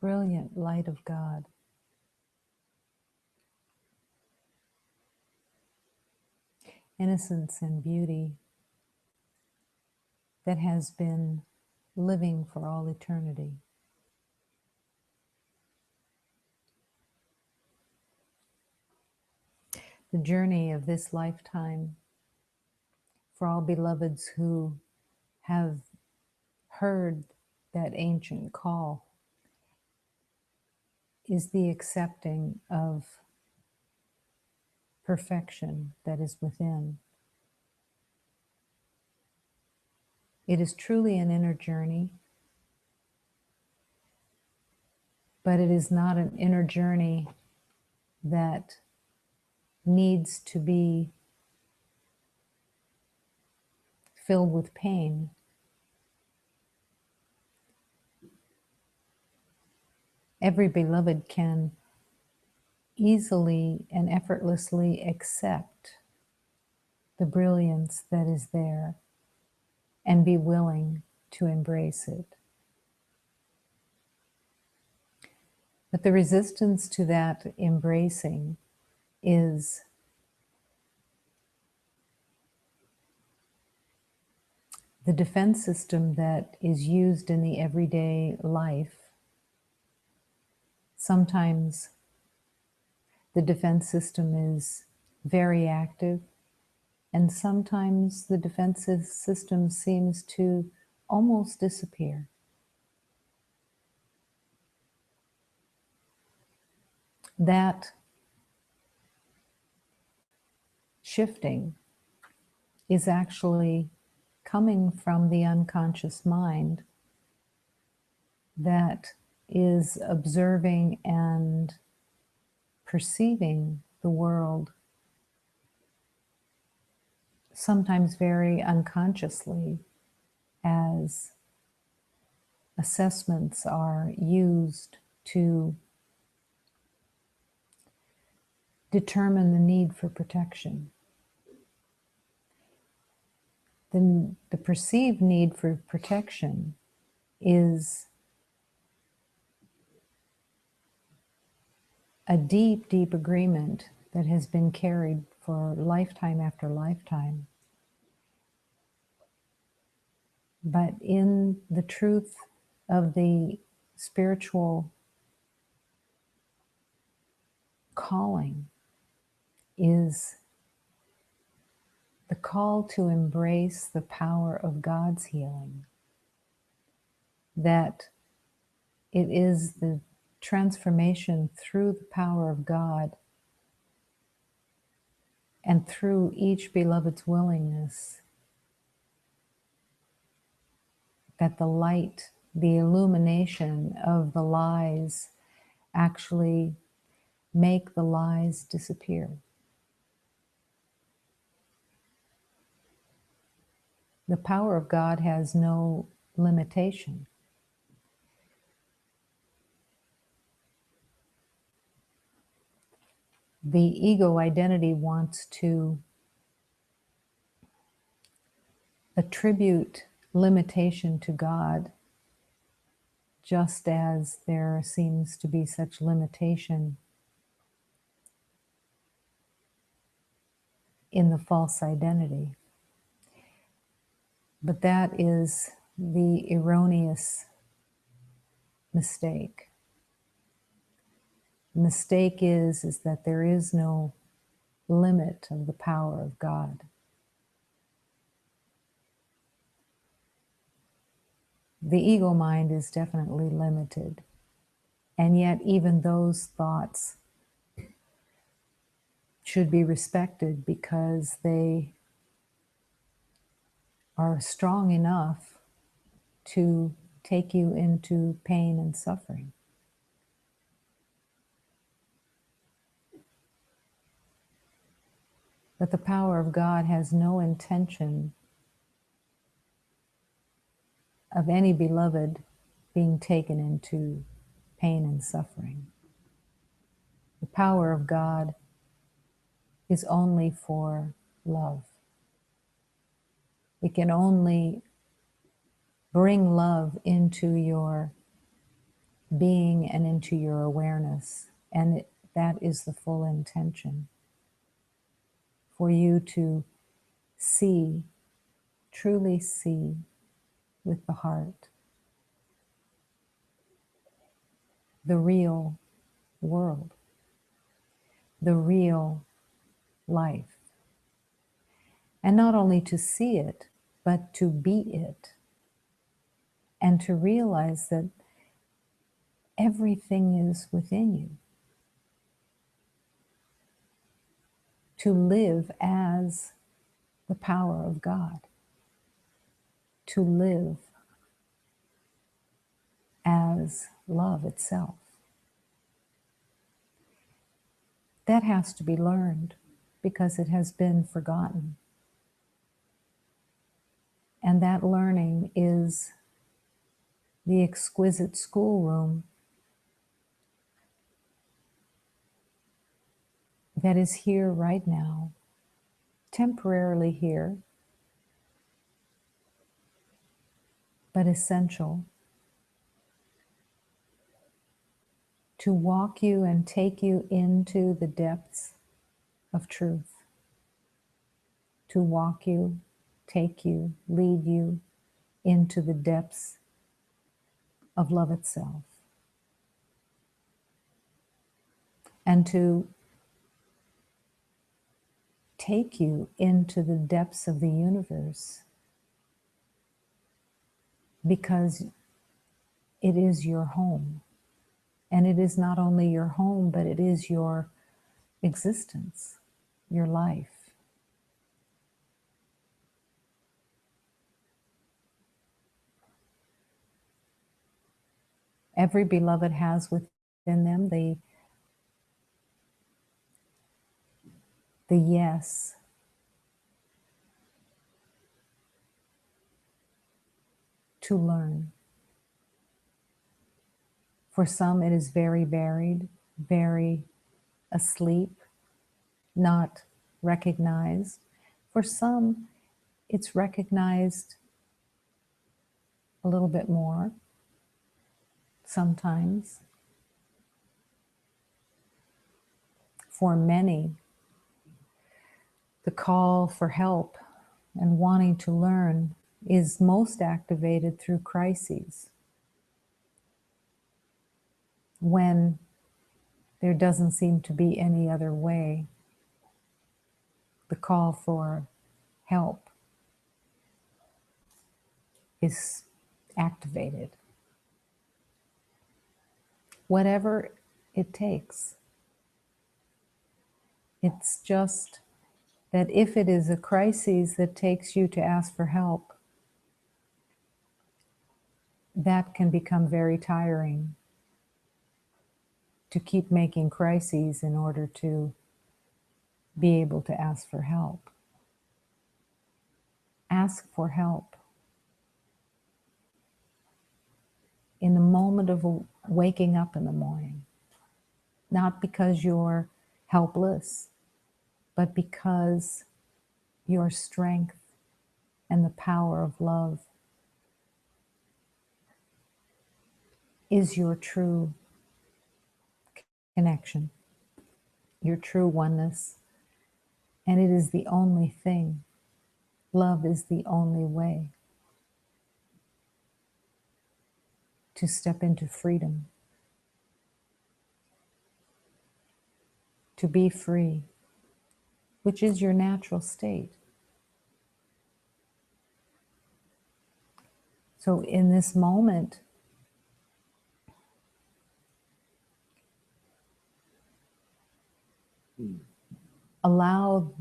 brilliant light of God. Innocence and beauty that has been living for all eternity. The journey of this lifetime for all beloveds who have heard that ancient call is the accepting of perfection that is within. It is truly an inner journey, but it is not an inner journey that needs to be filled with pain. Every beloved can easily and effortlessly accept the brilliance that is there and be willing to embrace it. But the resistance to that embracing is the defense system that is used in the everyday life. Sometimes the defense system is very active, and sometimes the defensive system seems to almost disappear. That shifting is actually coming from the unconscious mind that is observing and perceiving the world, sometimes very unconsciously, as assessments are used to determine the need for protection. Then the perceived need for protection is a deep, deep agreement that has been carried for lifetime after lifetime. But in the truth of the spiritual calling is the call to embrace the power of God's healing. That it is the transformation through the power of God and through each beloved's willingness that the light, the illumination of the lies actually make the lies disappear. The power of God has no limitation. The ego identity wants to attribute limitation to God, just as there seems to be such limitation in the false identity. But that is the erroneous mistake. The mistake is that there is no limit of the power of God. The ego mind is definitely limited. And yet even those thoughts should be respected because they are strong enough to take you into pain and suffering. But the power of God has no intention of any beloved being taken into pain and suffering. The power of God is only for love. It can only bring love into your being and into your awareness. And that is the full intention, for you to see, truly see with the heart, the real world, the real life. And not only to see it, but to be it. And to realize that everything is within you. To live as the power of God. To live as love itself. That has to be learned because it has been forgotten. And that learning is the exquisite schoolroom that is here right now, temporarily here, but essential to walk you and take you into the depths of truth. To walk you, take you, lead you into the depths of love itself. And to take you into the depths of the universe, because it is your home. And it is not only your home, but it is your existence, your life. Every beloved has within them the yes to learn. For some, it is very buried, very asleep, not recognized. For some, it's recognized a little bit more sometimes. For many, the call for help and wanting to learn is most activated through crises, when there doesn't seem to be any other way. The call for help is activated. Whatever it takes. It's just that if it is a crisis that takes you to ask for help, that can become very tiring, to keep making crises in order to be able to ask for help. Ask for help in the moment of waking up in the morning, not because you're helpless, but because your strength and the power of love is your true connection, your true oneness, and it is the only thing. Love is the only way to step into freedom, to be free, which is your natural state. So in this moment, allow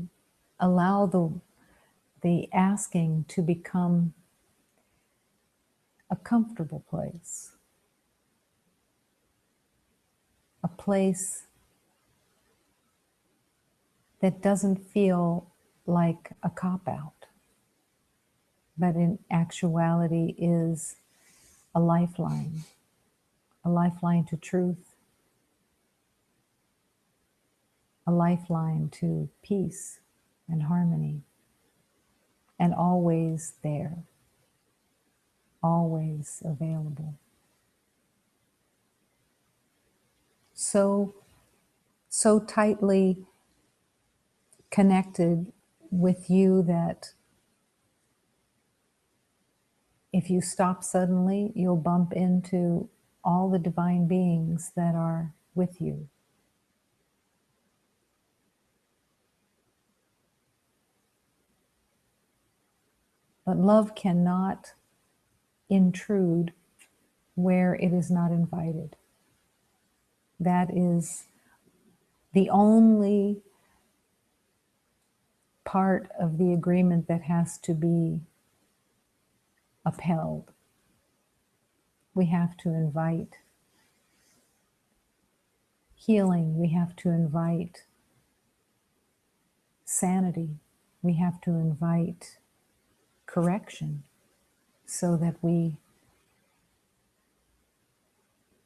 the asking to become a comfortable place, a place that doesn't feel like a cop-out, but in actuality is a lifeline to truth, a lifeline to peace and harmony, and always there, always available. so tightly connected with you that if you stop suddenly, you'll bump into all the divine beings that are with you. But love cannot intrude where it is not invited. That is the only part of the agreement that has to be upheld. We have to invite healing. We have to invite sanity. We have to invite correction so that we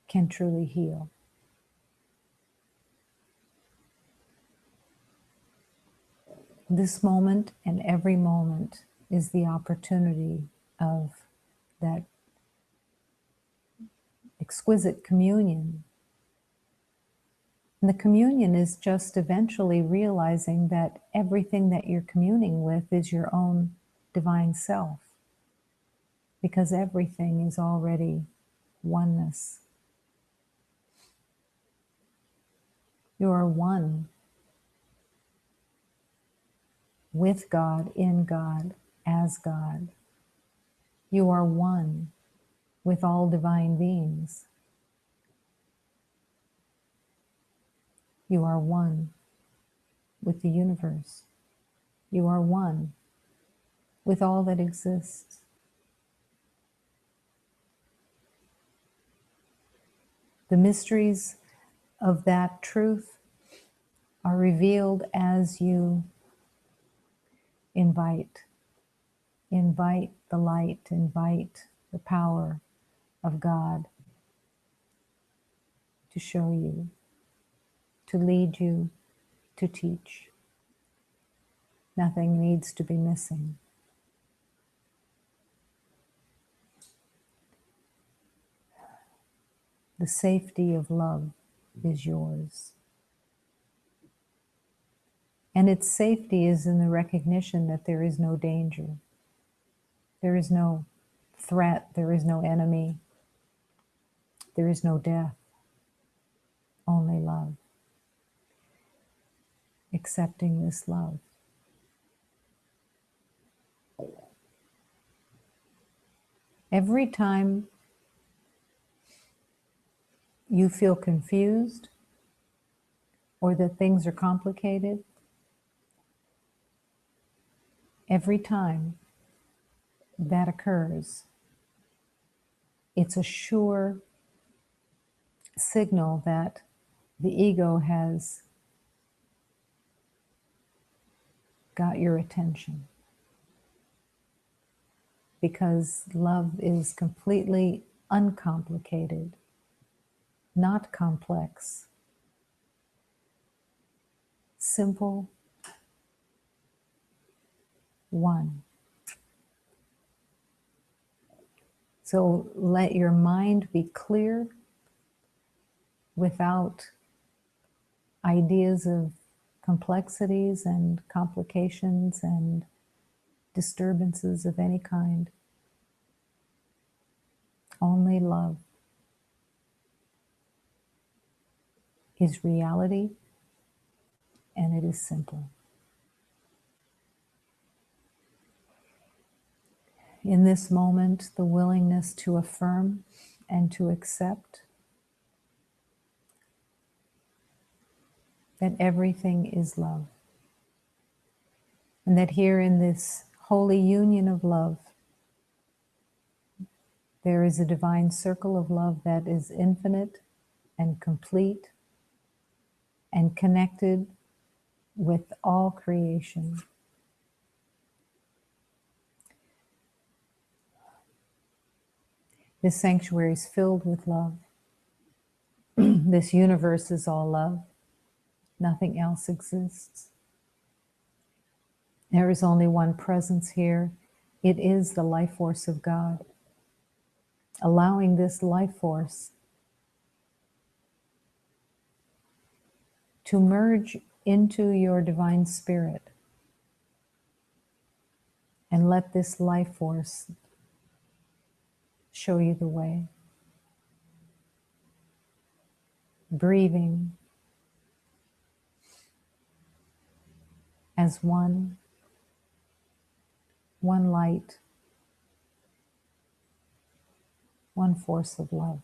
can truly heal. This moment and every moment is the opportunity of that exquisite communion. And the communion is just eventually realizing that everything that you're communing with is your own divine self, because everything is already oneness. You are one with God, in God, as God. You are one with all divine beings. You are one with the universe. You are one with all that exists. The mysteries of that truth are revealed as you invite the light, invite the power of God to show you, to lead you, to teach. Nothing needs to be missing. The safety of love is yours. And its safety is in the recognition that there is no danger. There is no threat. There is no enemy. There is no death. Only love. Accepting this love. Every time you feel confused or that things are complicated, every time that occurs, it's a sure signal that the ego has got your attention. Because love is completely uncomplicated, not complex, simple, one. So let your mind be clear without ideas of complexities and complications and disturbances of any kind. Only love is reality, and it is simple. In this moment, the willingness to affirm and to accept that everything is love. And that here in this holy union of love, there is a divine circle of love that is infinite and complete and connected with all creation. This sanctuary is filled with love. This universe is all love. Nothing else exists. There is only one presence here. It is the life force of God. Allowing this life force to merge into your divine spirit and let this life force show you the way. Breathing as one light, one force of love.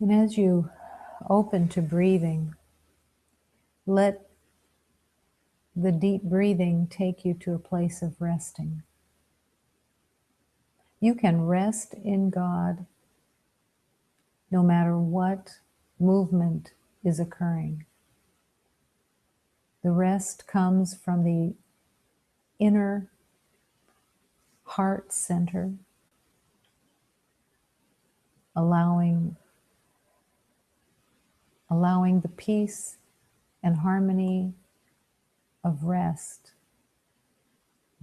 And as you open to breathing, let the deep breathing take you to a place of resting. You can rest in God no matter what movement is occurring. The rest comes from the inner heart center, allowing the peace and harmony of rest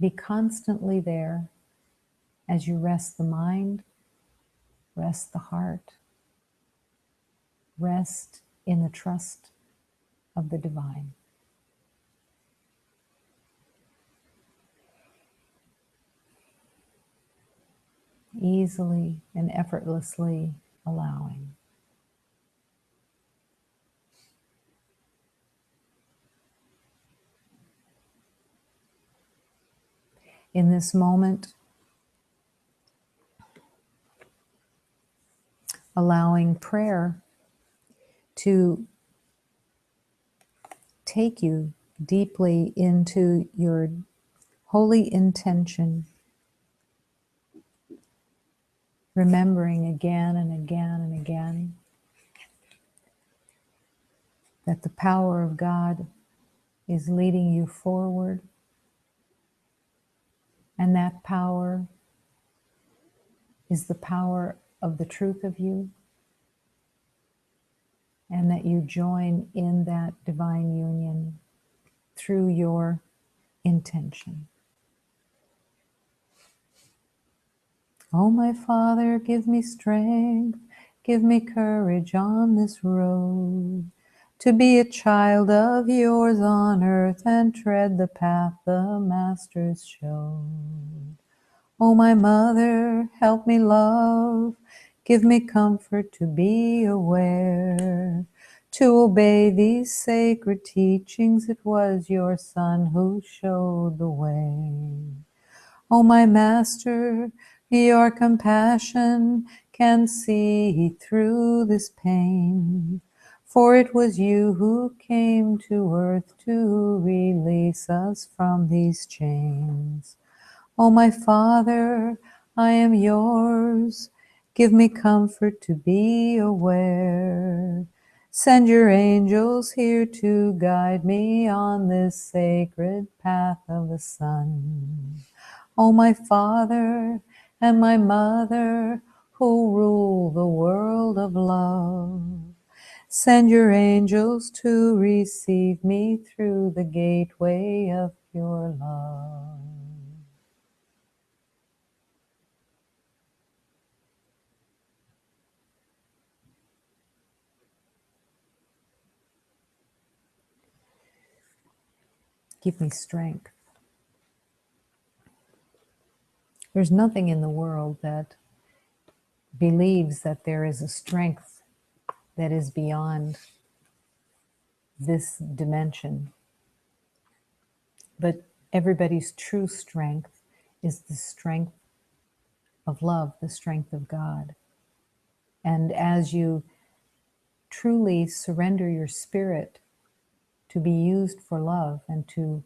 be constantly there as you rest the mind, rest the heart, rest in the trust of the divine. Easily and effortlessly allowing. In this moment, allowing prayer to take you deeply into your holy intention, remembering again and again and again that the power of God is leading you forward, and that power is the power of the truth of you, and that you join in that divine union through your intention. Oh, my Father, give me strength, give me courage on this road, to be a child of yours on earth and tread the path the Masters showed. Oh, my Mother, help me love, give me comfort to be aware, to obey these sacred teachings. It was your Son who showed the way. Oh, my Master, your compassion can see through this pain, for it was you who came to earth to release us from these chains. Oh, my Father, I am yours. Give me comfort to be aware. Send your angels here to guide me on this sacred path of the sun. Oh, my Father and my Mother, who rule the world of love, send your angels to receive me through the gateway of pure love. Give me strength. There's nothing in the world that believes that there is a strength that is beyond this dimension. But everybody's true strength is the strength of love, the strength of God. And as you truly surrender your spirit to be used for love and to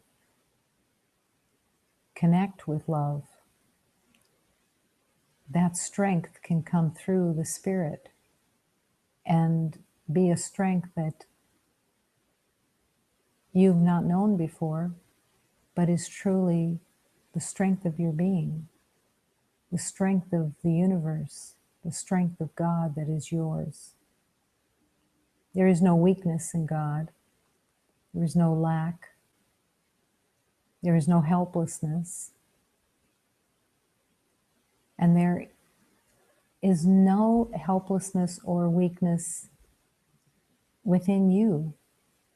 connect with love, that strength can come through the spirit and be a strength that you've not known before, but is truly the strength of your being, the strength of the universe, the strength of God that is yours. There is no weakness in God. There is no lack. There is no helplessness. And there is no helplessness or weakness within you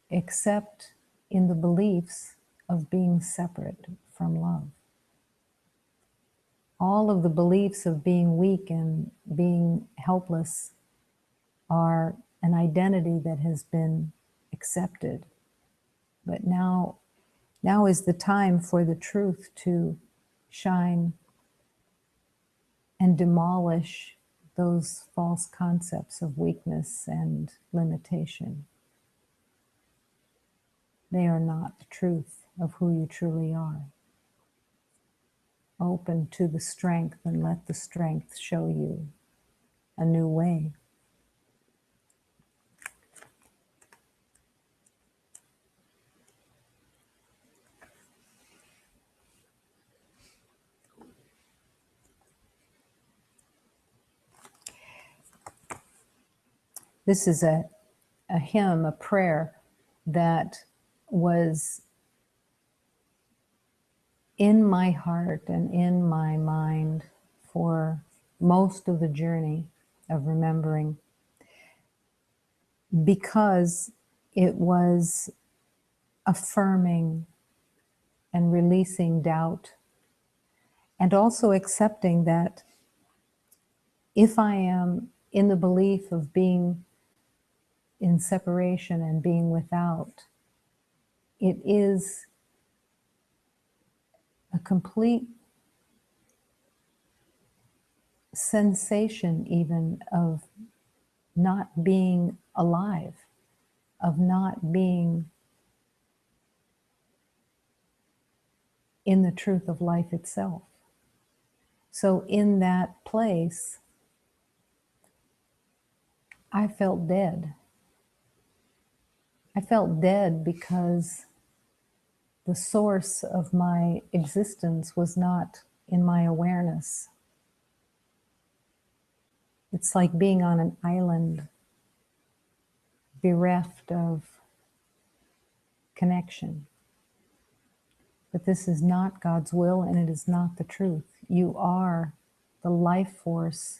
except in the beliefs of being separate from love. All of the beliefs of being weak and being helpless are an identity that has been accepted. But now is the time for the truth to shine and demolish those false concepts of weakness and limitation. They are not the truth of who you truly are. Open to the strength and let the strength show you a new way. This is a hymn, a prayer that was in my heart and in my mind for most of the journey of remembering, because it was affirming and releasing doubt, and also accepting that if I am in the belief of being in separation and being without, it is a complete sensation even of not being alive, of not being in the truth of life itself. So in that place, I felt dead. I felt dead because the source of my existence was not in my awareness. It's like being on an island, bereft of connection. But this is not God's will, and it is not the truth. You are the life force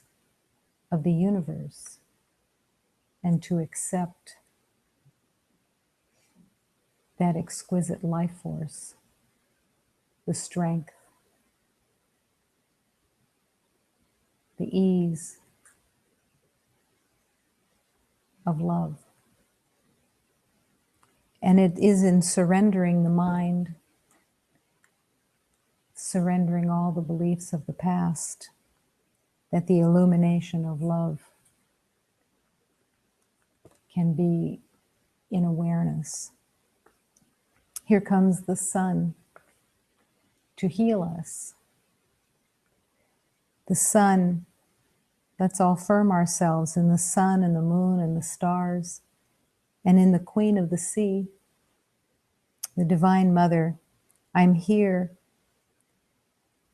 of the universe. And to accept that exquisite life force, the strength, the ease of love. And it is in surrendering the mind, surrendering all the beliefs of the past, that the illumination of love can be in awareness. Here comes the sun to heal us. The sun, let's all firm ourselves in the sun and the moon and the stars, and in the Queen of the Sea, the Divine Mother. I'm here,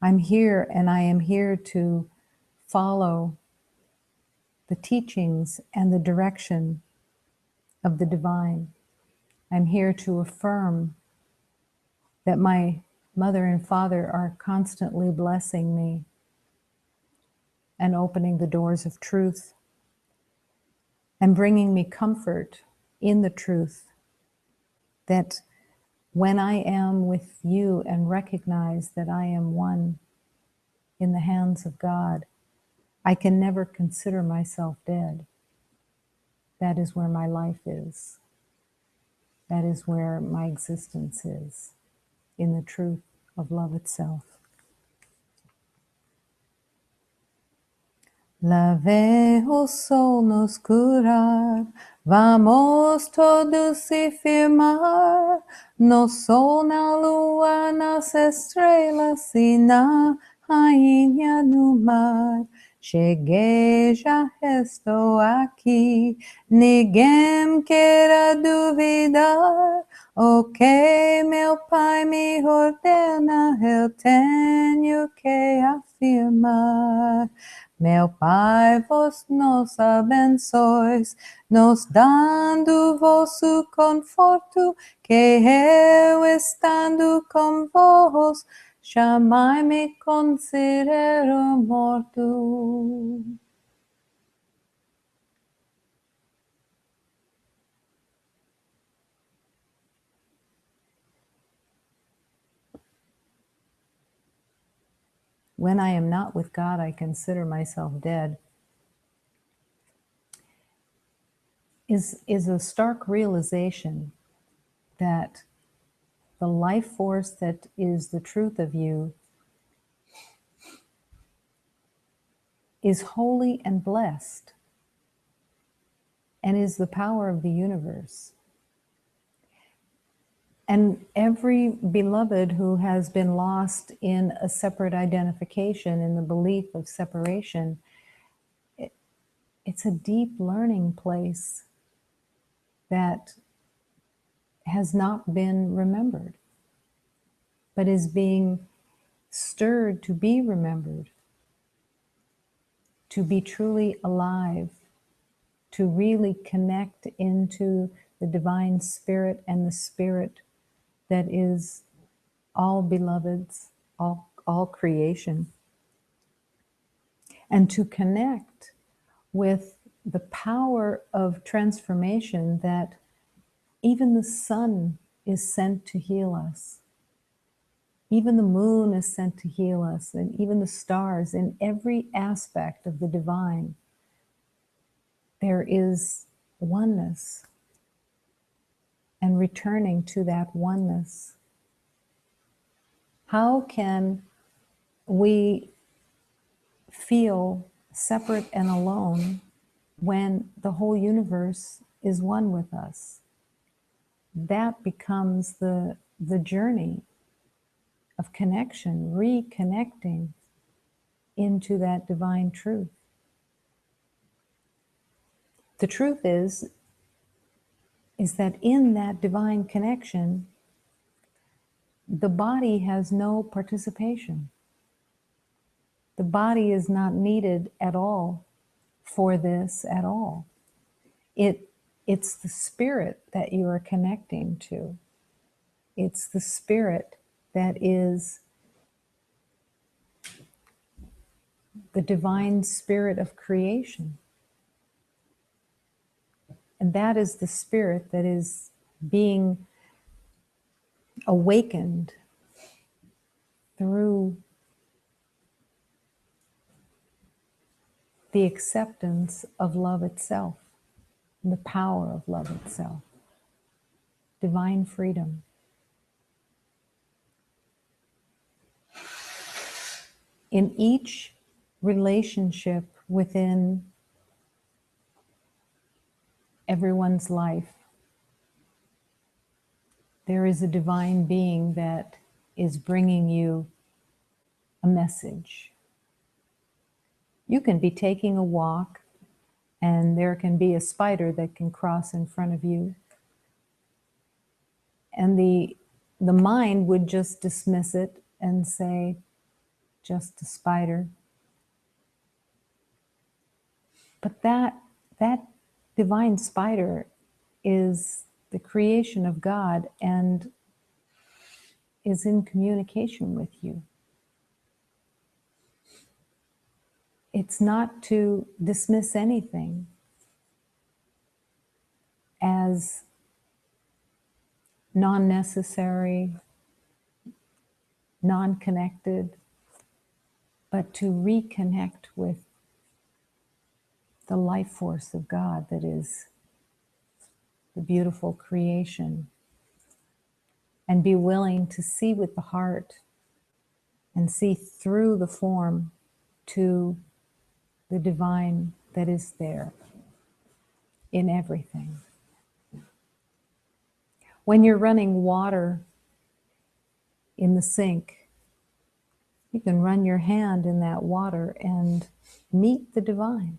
and I am here to follow the teachings and the direction of the divine. I'm here to affirm that my mother and father are constantly blessing me and opening the doors of truth and bringing me comfort in the truth, that when I am with you and recognize that I am one in the hands of God, I can never consider myself dead. That is where my life is. That is where my existence is, in the truth of love itself. La ve o sol nos curar, vamos todos se firmar, no sol na lua, nas estrelas e na rainha no mar. Cheguei, já estou aqui, ninguém queira duvidar. O que meu Pai me ordena, eu tenho que afirmar. Meu Pai, vos nos abençoes, nos dando vosso conforto, que eu estando com vos, jamais me considero morto. When I am not with God, I consider myself dead, is a stark realization that the life force that is the truth of you is holy and blessed and is the power of the universe. And every beloved who has been lost in a separate identification, in the belief of separation, it's a deep learning place that has not been remembered, but is being stirred to be remembered, to be truly alive, to really connect into the divine spirit and the spirit that is all beloveds, all creation, and to connect with the power of transformation that even the sun is sent to heal us. Even the moon is sent to heal us, and even the stars. In every aspect of the divine, there is oneness, and returning to that oneness. How can we feel separate and alone when the whole universe is one with us? That becomes the journey of connection, reconnecting into that divine truth. The truth is that in that divine connection, the body has no participation. The body is not needed at all for this at all. It's the spirit that you are connecting to. It's the spirit that is the divine spirit of creation. And that is the spirit that is being awakened through the acceptance of love itself, the power of love itself, divine freedom. In each relationship within everyone's life, there is a divine being that is bringing you a message. You can be taking a walk and there can be a spider that can cross in front of you. And the mind would just dismiss it and say, just a spider. But that divine spider is the creation of God and is in communication with you. It's not to dismiss anything as non-necessary, non-connected, but to reconnect with the life force of God that is the beautiful creation, and be willing to see with the heart and see through the form to the divine that is there in everything. When you're running water in the sink, you can run your hand in that water and meet the divine.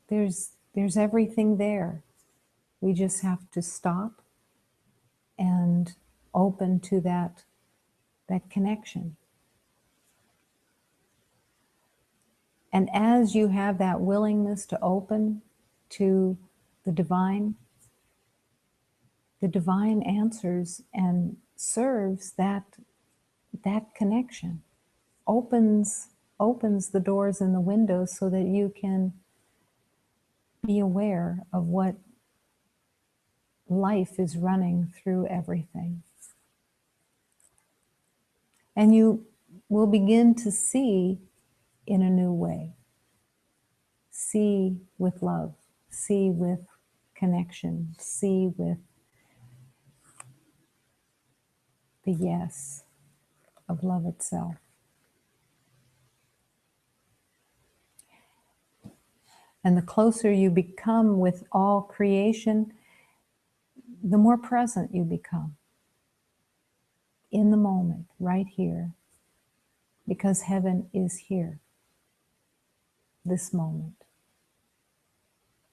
There's everything there. We just have to stop and open to that connection. And as you have that willingness to open to the divine answers and serves that connection, opens the doors and the windows so that you can be aware of what life is running through everything. And you will begin to see in a new way. See with love, see with connection, see with the yes of love itself. And the closer you become with all creation, the more present you become in the moment, right here, because heaven is here, this moment,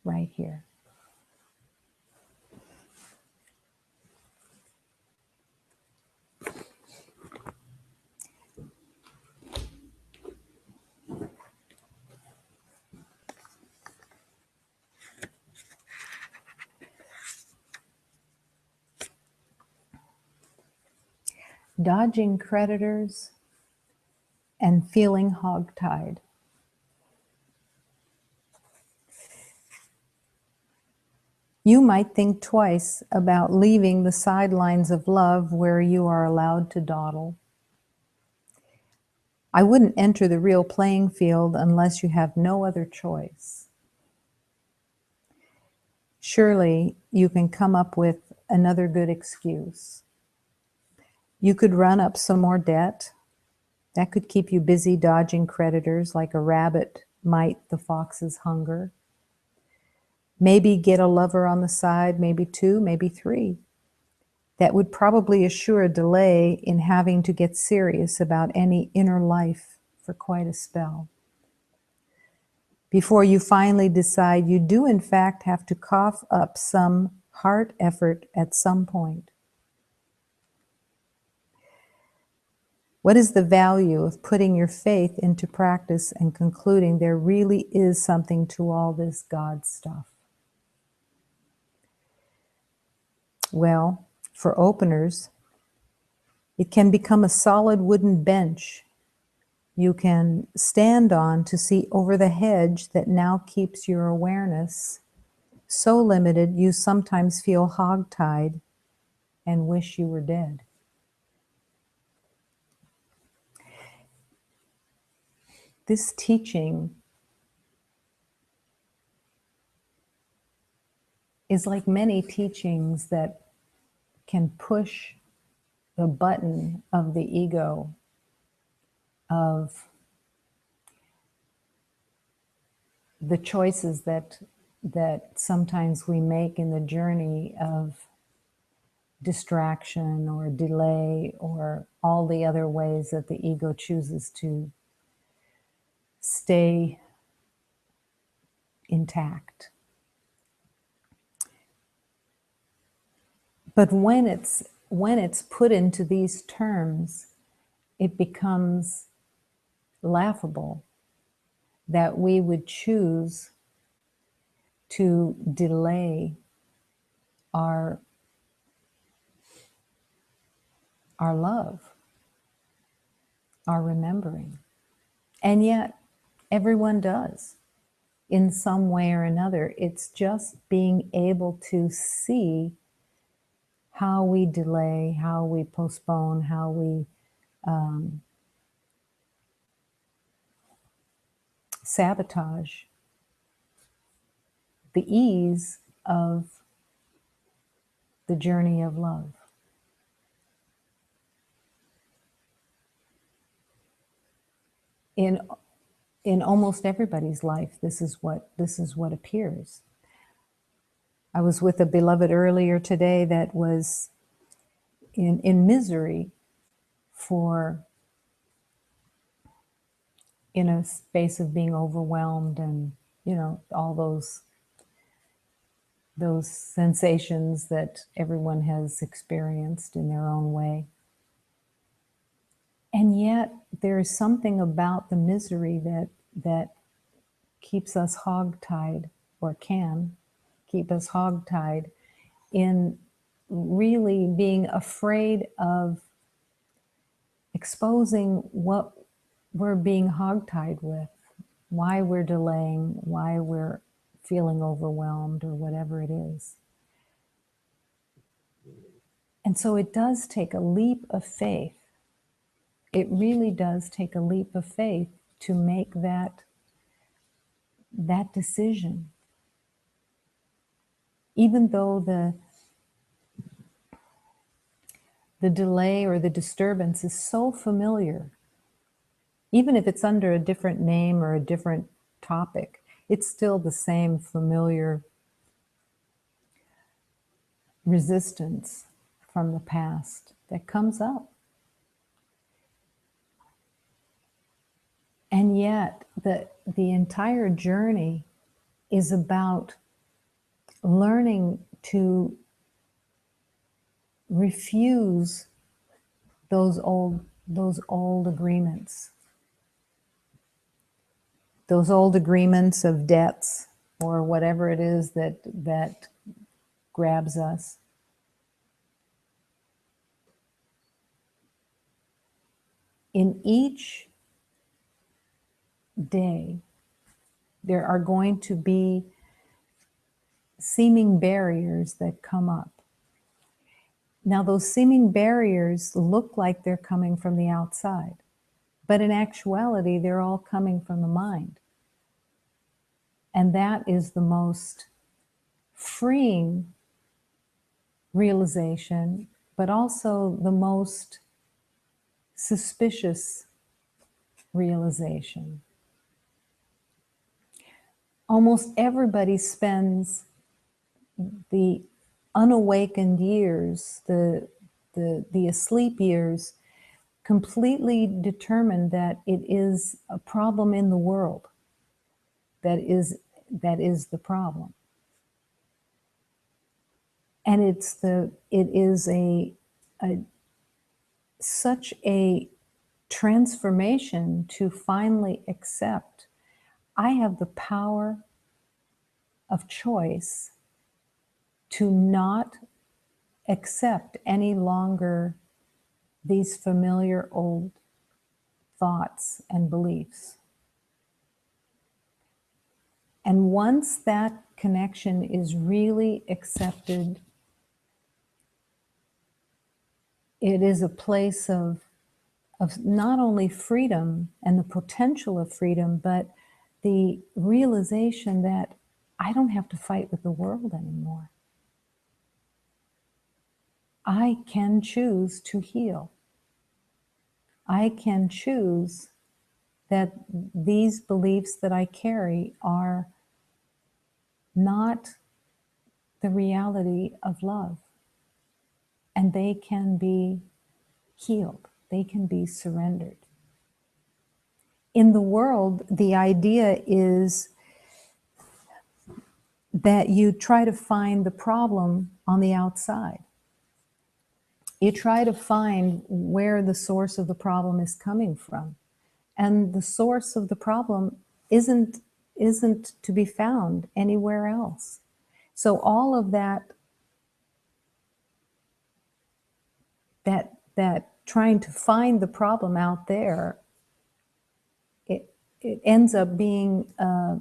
right here. Dodging creditors and feeling hog-tied. You might think twice about leaving the sidelines of love where you are allowed to dawdle. I wouldn't enter the real playing field unless you have no other choice. Surely you can come up with another good excuse. You could run up some more debt. That could keep you busy dodging creditors like a rabbit might the fox's hunger. Maybe get a lover on the side, maybe two, maybe three. That would probably assure a delay in having to get serious about any inner life for quite a spell. Before you finally decide you do in fact have to cough up some heart effort at some point. What is the value of putting your faith into practice and concluding there really is something to all this God stuff? Well, for openers, it can become a solid wooden bench you can stand on to see over the hedge that now keeps your awareness so limited you sometimes feel hog-tied and wish you were dead. This teaching is like many teachings that can push the button of the ego of the choices that sometimes we make in the journey of distraction or delay or all the other ways that the ego chooses to stay intact. But when it's put into these terms, it becomes laughable that we would choose to delay our love, our remembering. And yet, everyone does in some way or another. It's just being able to see how we delay, how we postpone, how we sabotage the ease of the journey of love. In almost everybody's life, this is what appears. I was with a beloved earlier today that was in misery in a space of being overwhelmed and, all those sensations that everyone has experienced in their own way. And yet there is something about the misery that keeps us hog-tied, or can keep us hog-tied, in really being afraid of exposing what we're being hog-tied with, why we're delaying, why we're feeling overwhelmed, or whatever it is. And so it does take a leap of faith It really does take a leap of faith to make that decision. Even though the delay or the disturbance is so familiar, even if it's under a different name or a different topic, it's still the same familiar resistance from the past that comes up. And yet, the entire journey is about learning to refuse those old agreements. Those old agreements of debts or whatever it is that grabs us. In each day, there are going to be seeming barriers that come up. Now, those seeming barriers look like they're coming from the outside, but in actuality, they're all coming from the mind. And that is the most freeing realization, but also the most suspicious realization. Almost everybody spends the unawakened years, the asleep years, completely determined that it is a problem in the world that is the problem. And it is such a transformation to finally accept I have the power of choice to not accept any longer these familiar old thoughts and beliefs. And once that connection is really accepted, it is a place of not only freedom and the potential of freedom, but the realization that I don't have to fight with the world anymore. I can choose to heal. I can choose that these beliefs that I carry are not the reality of love. And they can be healed. They can be surrendered. In the world, the idea is that you try to find the problem on the outside. You try to find where the source of the problem is coming from. And the source of the problem isn't to be found anywhere else. So all of that trying to find the problem out there, it ends up being that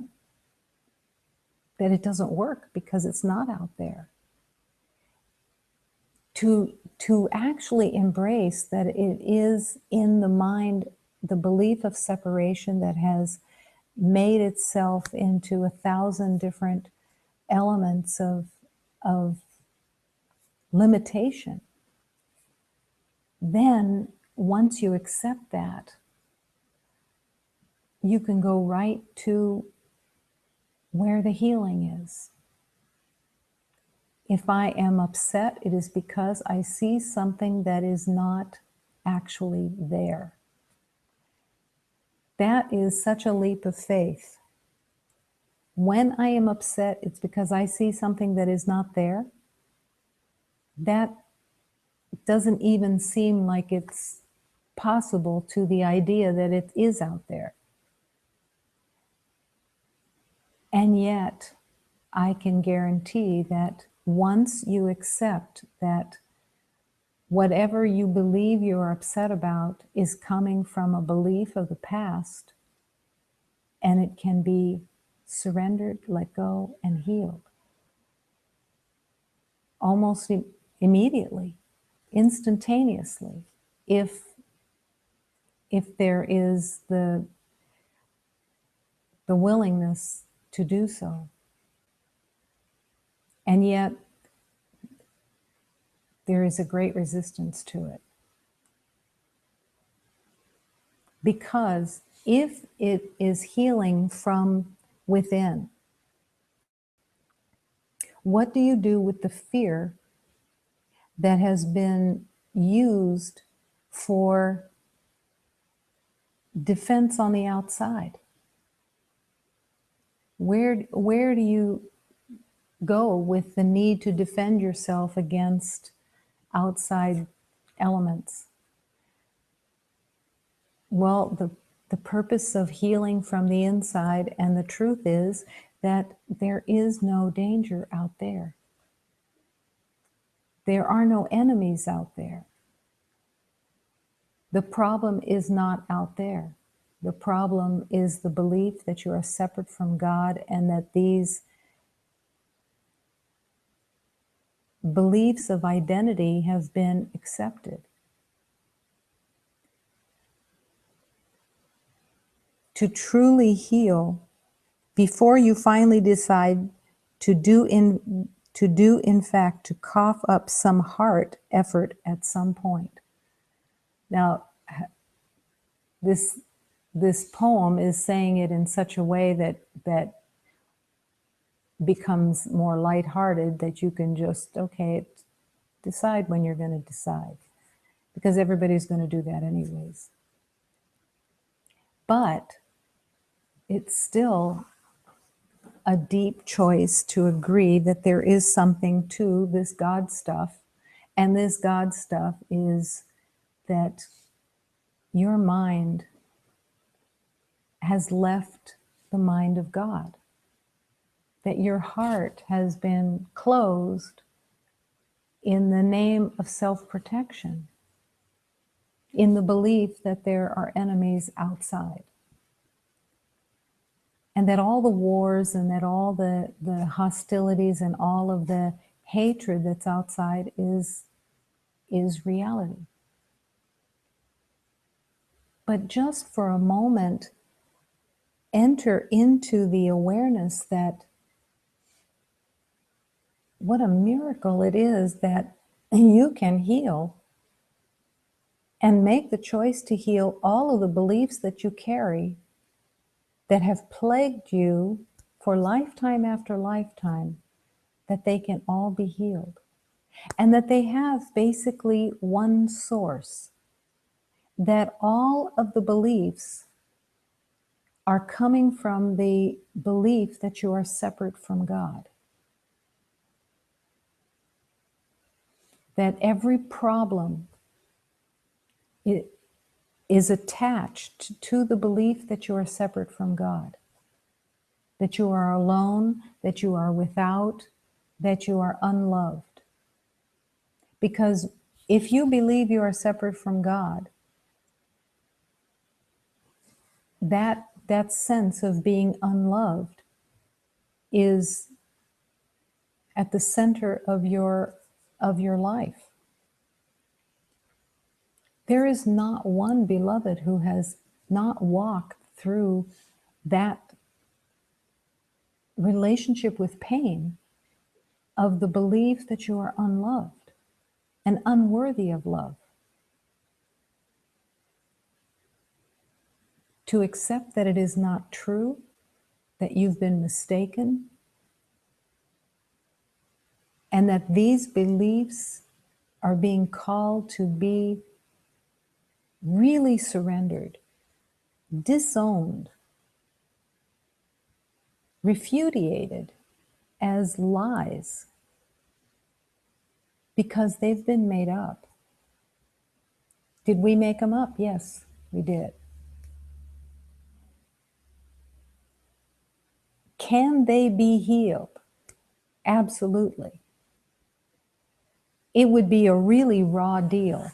it doesn't work because it's not out there. To actually embrace that it is in the mind, the belief of separation that has made itself into 1,000 different elements of limitation. Then, once you accept that, you can go right to where the healing is. If I am upset, it is because I see something that is not actually there. That is such a leap of faith. When I am upset, it's because I see something that is not there. That doesn't even seem like it's possible to the idea that it is out there. And yet, I can guarantee that once you accept that whatever you believe you are upset about is coming from a belief of the past, and it can be surrendered, let go, and healed. Almost immediately, instantaneously, if if there is the willingness to do so. And yet, there is a great resistance to it. Because if it is healing from within, what do you do with the fear that has been used for defense on the outside? Where do you go with the need to defend yourself against outside elements? Well, the purpose of healing from the inside, and the truth is that there is no danger out there. There are no enemies out there. The problem is not out there. The problem is the belief that you are separate from God, and that these beliefs of identity have been accepted. To truly heal, before you finally decide to do in fact to cough up some heart effort at some point. Now, this poem is saying it in such a way that becomes more lighthearted, that you can just, okay, decide when you're going to decide, because everybody's going to do that anyways. But it's still a deep choice to agree that there is something to this God stuff, and this God stuff is that your mind has left the mind of God, that your heart has been closed in the name of self-protection, in the belief that there are enemies outside, and that all the wars and that all the hostilities and all of the hatred that's outside is reality. But just for a moment, enter into the awareness that what a miracle it is that you can heal and make the choice to heal all of the beliefs that you carry that have plagued you for lifetime after lifetime, that they can all be healed. And that they have basically one source, that all of the beliefs are coming from the belief that you are separate from God. That every problem is attached to the belief that you are separate from God, that you are alone, that you are without, that you are unloved. Because if you believe you are separate from God, that sense of being unloved is at the center of your life. There is not one beloved who has not walked through that relationship with pain of the belief that you are unloved and unworthy of love. To accept that it is not true, that you've been mistaken, and that these beliefs are being called to be really surrendered, disowned, repudiated as lies, because they've been made up. Did we make them up? Yes, we did. Can they be healed? Absolutely. It would be a really raw deal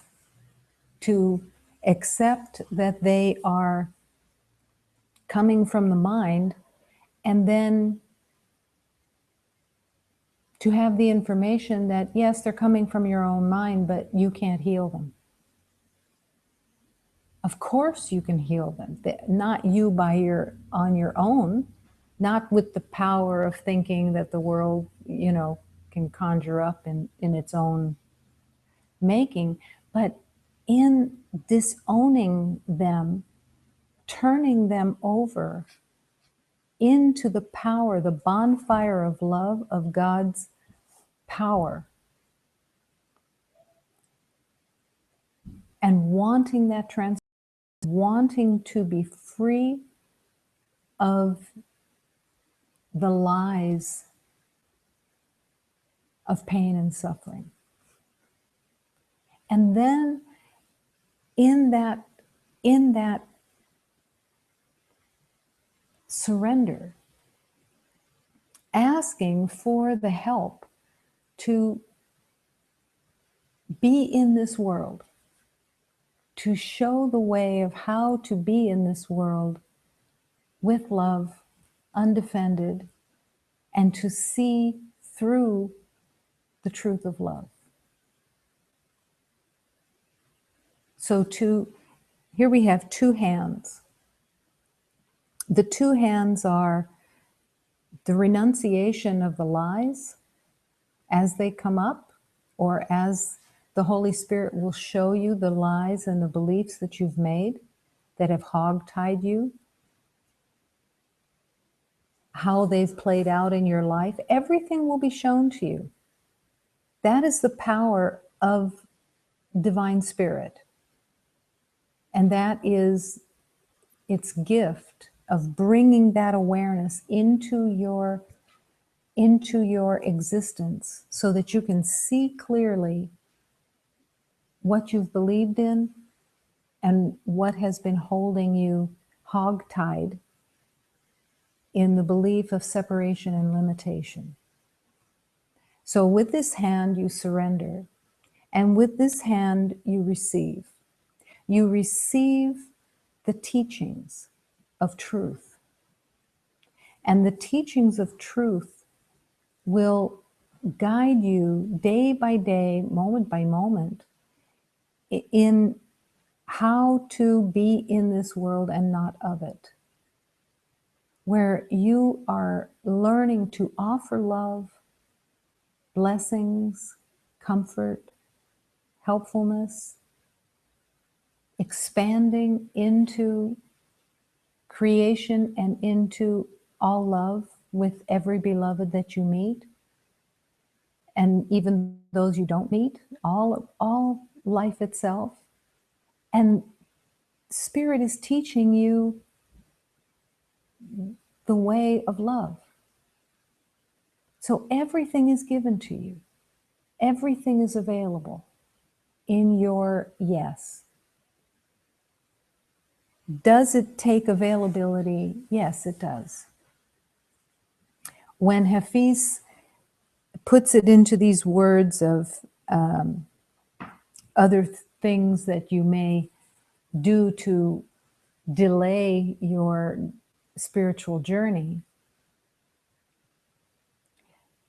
to accept that they are coming from the mind, and then to have the information that, yes, they're coming from your own mind, but you can't heal them. Of course you can heal them. Not you on your own, not with the power of thinking that the world, can conjure up in its own making, but in disowning them, turning them over into the power, the bonfire of love of God's power, and wanting that wanting to be free of the lies of pain and suffering. And then in that surrender, asking for the help to be in this world, to show the way of how to be in this world with love, undefended, and to see through the truth of love. So here we have two hands. The two hands are the renunciation of the lies as they come up, or as the Holy Spirit will show you the lies and the beliefs that you've made that have hog-tied you, how they've played out in your life. Everything will be shown to you. That is the power of divine spirit. And that is its gift of bringing that awareness into your existence so that you can see clearly what you've believed in and what has been holding you hog-tied in the belief of separation and limitation. So with this hand, you surrender. And with this hand, you receive. You receive the teachings of truth. And the teachings of truth will guide you day by day, moment by moment, in how to be in this world and not of it. Where you are learning to offer love, blessings, comfort, helpfulness, expanding into creation and into all love with every beloved that you meet, and even those you don't meet, all life itself. And Spirit is teaching you the way of love. So everything is given to you. Everything is available in your yes. Does it take availability? Yes, it does. When Hafiz puts it into these words of other things that you may do to delay your spiritual journey,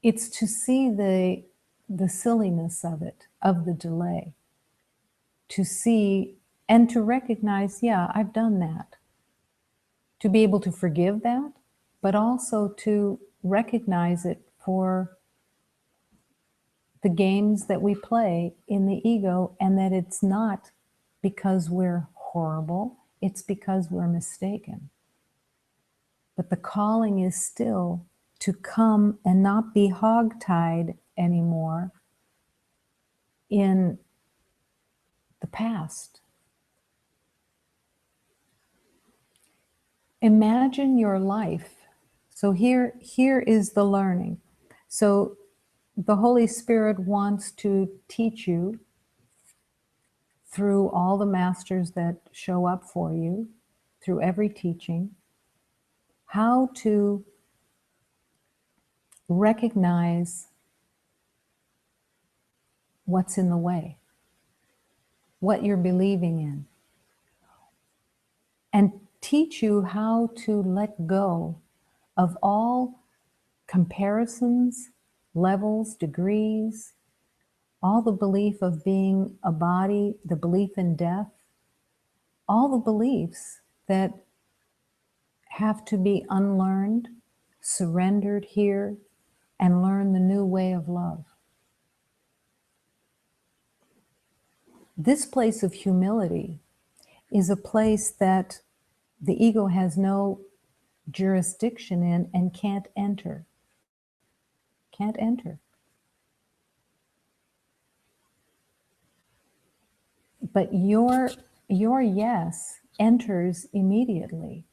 it's to see the silliness of it, of the delay, to see and to recognize, yeah, I've done that. To be able to forgive that, but also to recognize it for the games that we play in the ego, and that it's not because we're horrible, it's because we're mistaken. But the calling is still to come and not be hog-tied anymore in the past. Imagine your life. So here is the learning. So the Holy Spirit wants to teach you through all the masters that show up for you, through every teaching, how to recognize what's in the way, what you're believing in, and teach you how to let go of all comparisons, levels, degrees, all the belief of being a body, the belief in death, all the beliefs that have to be unlearned, surrendered here, and learn the new way of love. This place of humility is a place that the ego has no jurisdiction in and can't enter. Can't enter. But your yes enters immediately.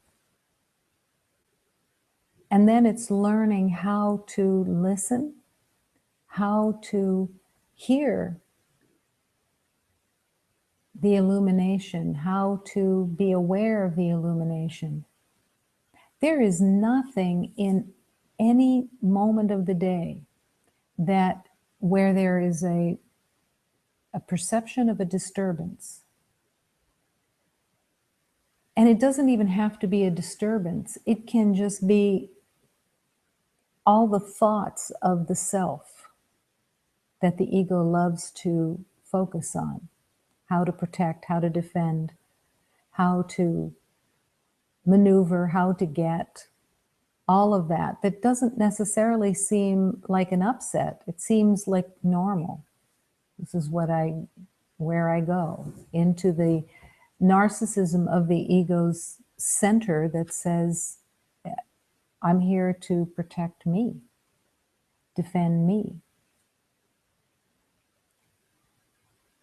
And then it's learning how to listen, how to hear the illumination, how to be aware of the illumination. There is nothing in any moment of the day that where there is a perception of a disturbance. And it doesn't even have to be a disturbance. It can just be all the thoughts of the self that the ego loves to focus on. How to protect, how to defend, how to maneuver, how to get, all of that. That doesn't necessarily seem like an upset. It seems like normal. This is where I go, into the narcissism of the ego's center that says, I'm here to protect me, defend me.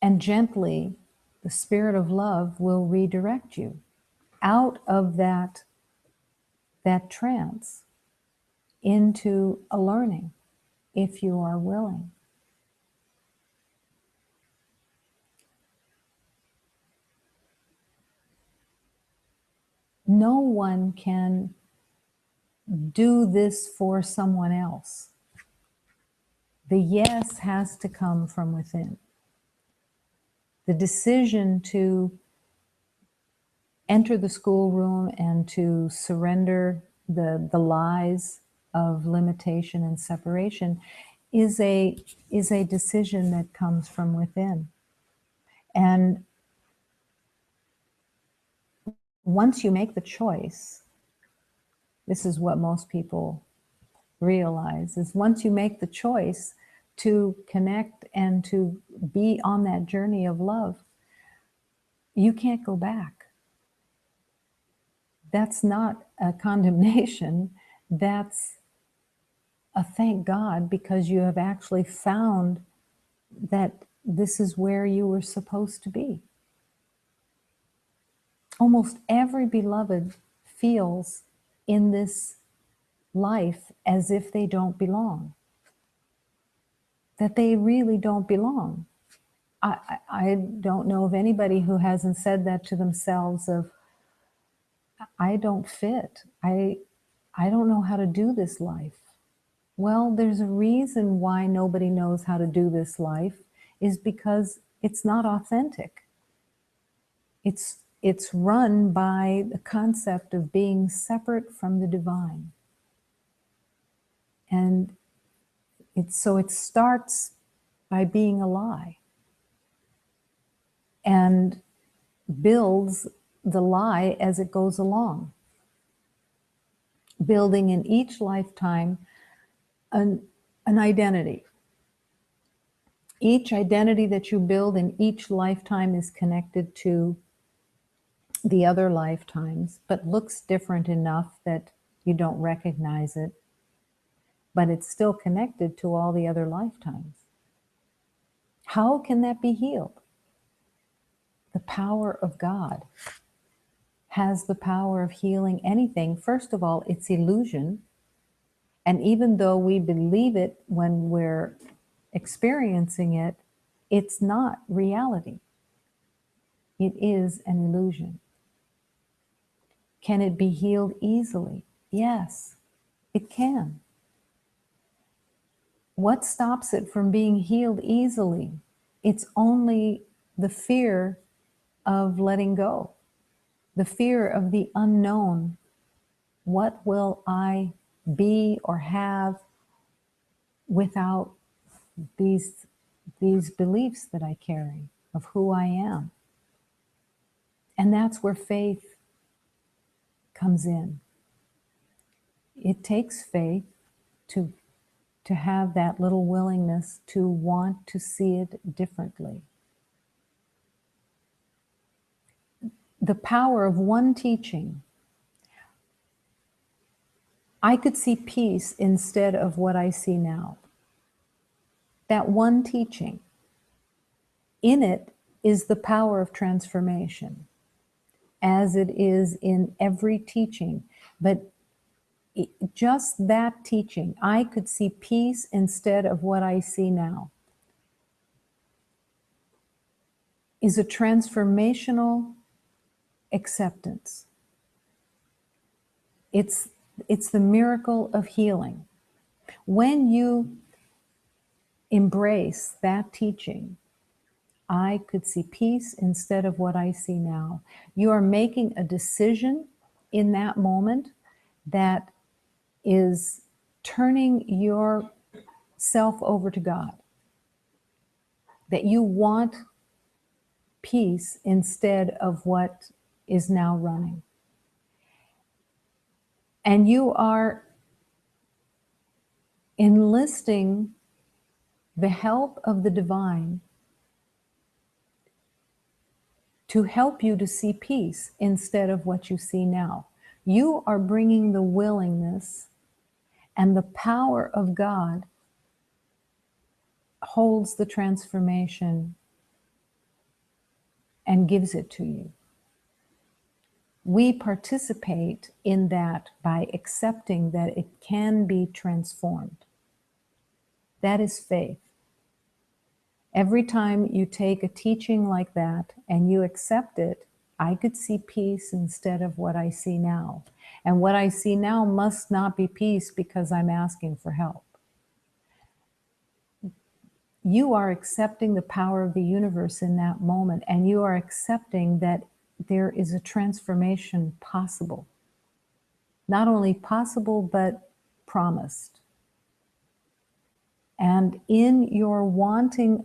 And gently, the spirit of love will redirect you out of that trance into a learning, if you are willing. No one can do this for someone else. The yes has to come from within. The decision to enter the schoolroom and to surrender the lies of limitation and separation is a decision that comes from within. And once you make the choice, this is what most people realize, is once you make the choice to connect and to be on that journey of love, you can't go back. That's not a condemnation. That's a thank God, because you have actually found that this is where you were supposed to be. Almost every beloved feels in this life as if they don't belong, that they really don't belong. I don't know of anybody who hasn't said that to themselves of, I don't fit. I don't know how to do this life. Well, there's a reason why nobody knows how to do this life, is because it's not authentic. It's run by the concept of being separate from the divine. And it starts by being a lie and builds the lie as it goes along, building in each lifetime an identity. Each identity that you build in each lifetime is connected to the other lifetimes, but looks different enough that you don't recognize it, but it's still connected to all the other lifetimes. How can that be healed? The power of God has the power of healing anything. First of all, it's illusion. And even though we believe it when we're experiencing it, it's not reality. It is an illusion. Can it be healed easily? Yes, it can. What stops it from being healed easily? It's only the fear of letting go, the fear of the unknown. What will I be or have without these beliefs that I carry of who I am? And that's where faith comes in. It takes faith to have that little willingness to want to see it differently. The power of one teaching. I could see peace instead of what I see now. That one teaching, in it is the power of transformation, as it is in every teaching. But just that teaching, I could see peace instead of what I see now, is a transformational acceptance. It's the miracle of healing. When you embrace that teaching, I could see peace instead of what I see now. You are making a decision in that moment that is turning yourself over to God. That you want peace instead of what is now running. And you are enlisting the help of the divine to help you to see peace instead of what you see now. You are bringing the willingness, and the power of God holds the transformation and gives it to you. We participate in that by accepting that it can be transformed. That is faith. Every time you take a teaching like that and you accept it, I could see peace instead of what I see now. And what I see now must not be peace because I'm asking for help. You are accepting the power of the universe in that moment, and you are accepting that there is a transformation possible. Not only possible, but promised. And in your wanting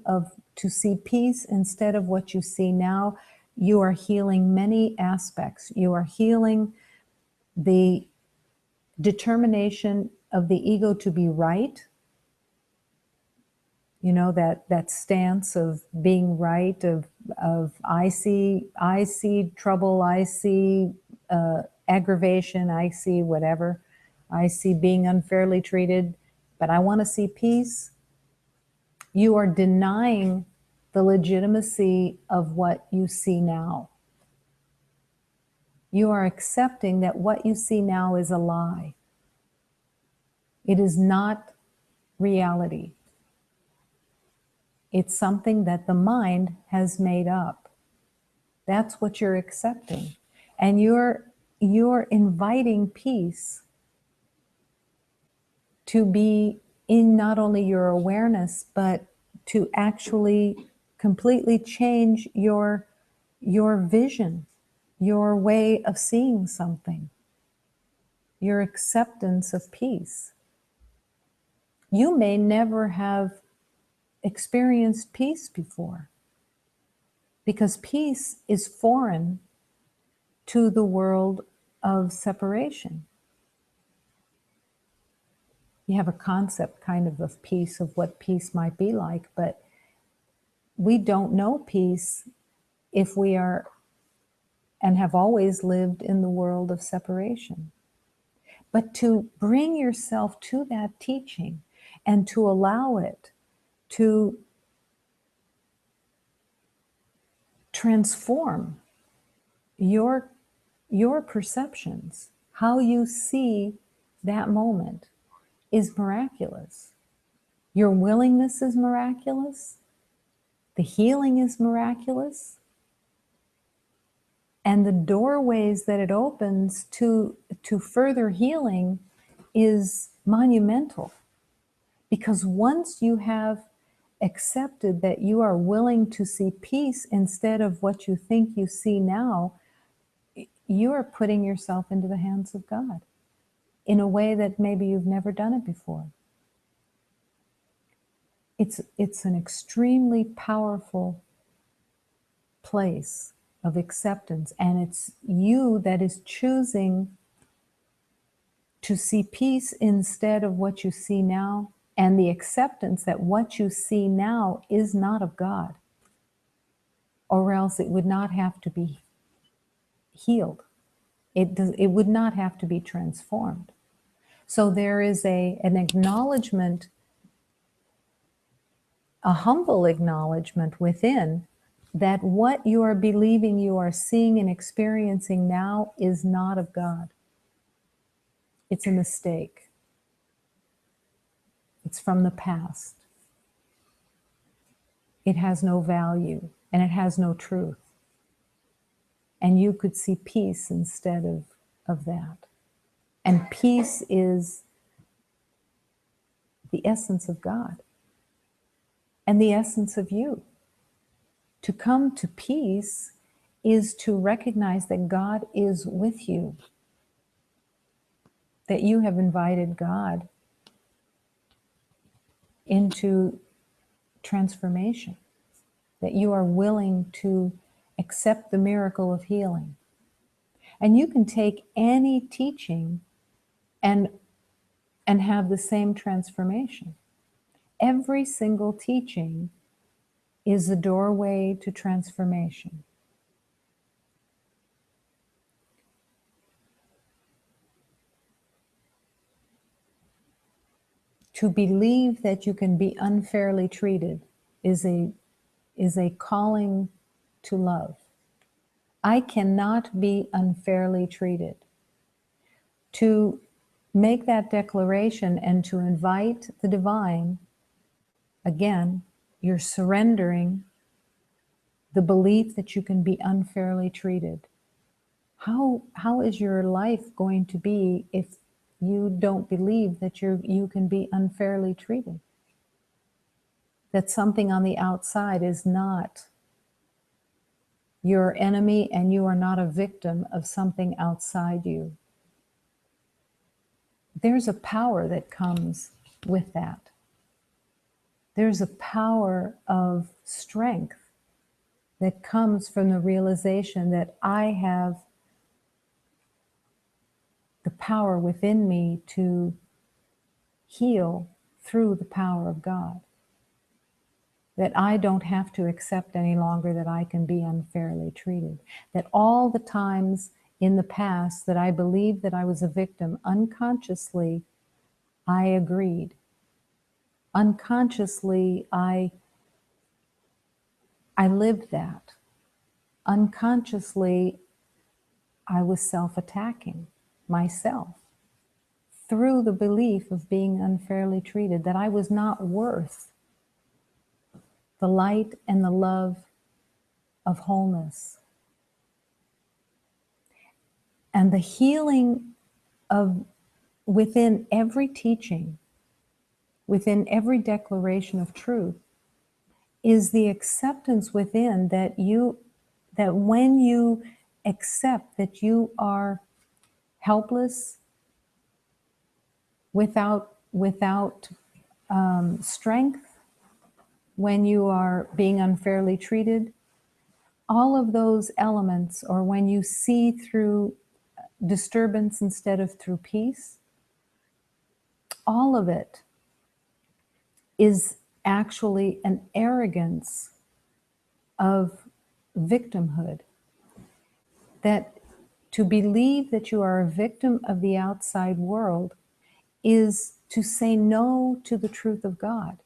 to see peace instead of what you see now, you are healing many aspects. You are healing the determination of the ego to be right. You know, that stance of being right, of I see trouble, I see aggravation, I see whatever, I see being unfairly treated, but I want to see peace. You are denying the legitimacy of what you see now. You are accepting that what you see now is a lie. It is not reality. It's something that the mind has made up. That's what you're accepting. And you're inviting peace to be in not only your awareness, but to actually completely change your vision, your way of seeing something, your acceptance of peace. You may never have experienced peace before, because peace is foreign to the world of separation. You have a concept kind of peace, of what peace might be like, but we don't know peace if we are and have always lived in the world of separation. But to bring yourself to that teaching and to allow it to transform your perceptions, how you see that moment, is miraculous. Your willingness is miraculous. The healing is miraculous. And the doorways that it opens to further healing is monumental. Because once you have accepted that you are willing to see peace instead of what you think you see now, you are putting yourself into the hands of God in a way that maybe you've never done it before. It's an extremely powerful place of acceptance. And it's you that is choosing to see peace instead of what you see now, and the acceptance that what you see now is not of God, or else it would not have to be healed. It would not have to be transformed. So there is an acknowledgement, a humble acknowledgement within, that what you are believing you are seeing and experiencing now is not of God. It's a mistake. It's from the past. It has no value and it has no truth. And you could see peace instead of that. And peace is the essence of God and the essence of you. To come to peace is to recognize that God is with you, that you have invited God into transformation, that you are willing to accept the miracle of healing. And you can take any teaching and have the same transformation. Every single teaching is a doorway to transformation. To believe that you can be unfairly treated is a calling to love. I cannot be unfairly treated. To make that declaration and to invite the divine, again, you're surrendering the belief that you can be unfairly treated. How is your life going to be if you don't believe that you can be unfairly treated? That something on the outside is not your enemy and you are not a victim of something outside you. There's a power that comes with that. There's a power of strength that comes from the realization that I have the power within me to heal through the power of God. That I don't have to accept any longer that I can be unfairly treated. That all the times in the past that I believed that I was a victim, unconsciously I agreed. Unconsciously I lived that. Unconsciously I was self-attacking myself through the belief of being unfairly treated, that I was not worth the light and the love of wholeness. And the healing of within every teaching, within every declaration of truth, is the acceptance within that when you accept that you are helpless, without strength, when you are being unfairly treated, all of those elements, or when you see through disturbance instead of through peace, all of it is actually an arrogance of victimhood. That to believe that you are a victim of the outside world is to say no to the truth of God.